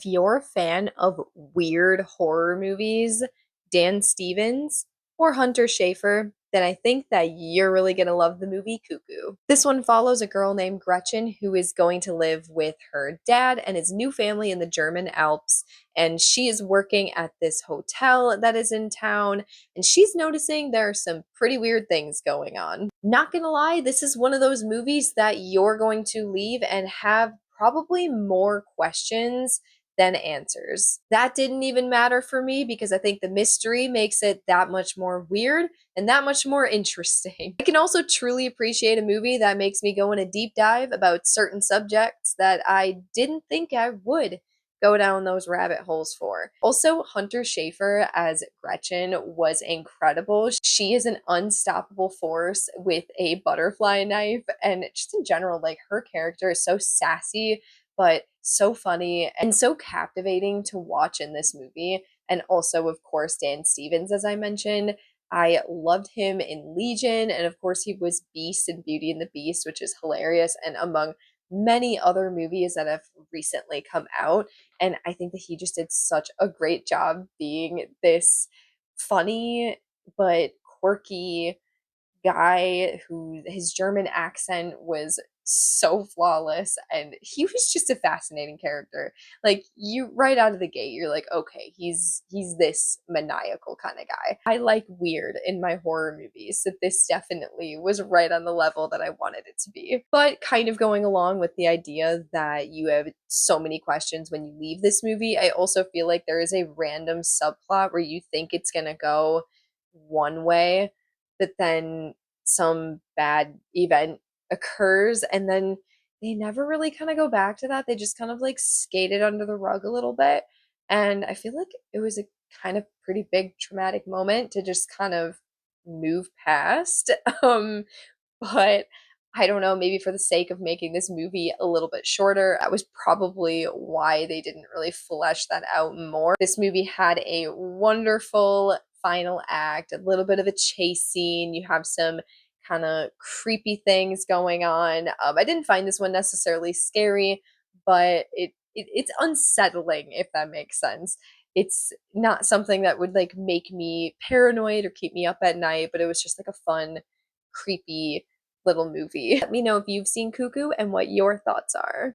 If you're a fan of weird horror movies, Dan Stevens, or Hunter Schafer, then I think that you're really going to love the movie Cuckoo. This one follows a girl named Gretchen who is going to live with her dad and his new family in the German Alps. And she is working at this hotel that is in town, and she's noticing there are some pretty weird things going on. Not gonna lie, this is one of those movies that you're going to leave and have probably more questions than answers. That didn't even matter for me because I think the mystery makes it that much more weird and that much more interesting. I can also truly appreciate a movie that makes me go in a deep dive about certain subjects that I didn't think I would go down those rabbit holes for. Also, Hunter Schafer as Gretchen was incredible. She is an unstoppable force with a butterfly knife, and just in general, like her character is so sassy but so funny and so captivating to watch in this movie. And also, of course, Dan Stevens, as I mentioned. I loved him in Legion, and of course, he was Beast in Beauty and the Beast, which is hilarious, and among many other movies that have recently come out. And I think that he just did such a great job being this funny but quirky guy who his German accent was so flawless, and he was just a fascinating character. Like, you right out of the gate, you're like, okay, he's this maniacal kind of guy. I like weird in my horror movies, so this definitely was right on the level that I wanted it to be. But kind of going along with the idea that you have so many questions when you leave this movie, I also feel like there is a random subplot where you think it's gonna go one way, but then some bad event occurs, and then they never really kind of go back to that. They just kind of like skated under the rug a little bit. And I feel like it was a kind of pretty big traumatic moment to just kind of move past. But I don't know, maybe for the sake of making this movie a little bit shorter, that was probably why they didn't really flesh that out more. This movie had a wonderful final act, a little bit of a chase scene. You have some kind of creepy things going on. I didn't find this one necessarily scary, but it's unsettling, if that makes sense. It's not something that would like make me paranoid or keep me up at night, but it was just like a fun, creepy little movie. Let me know if you've seen Cuckoo and what your thoughts are.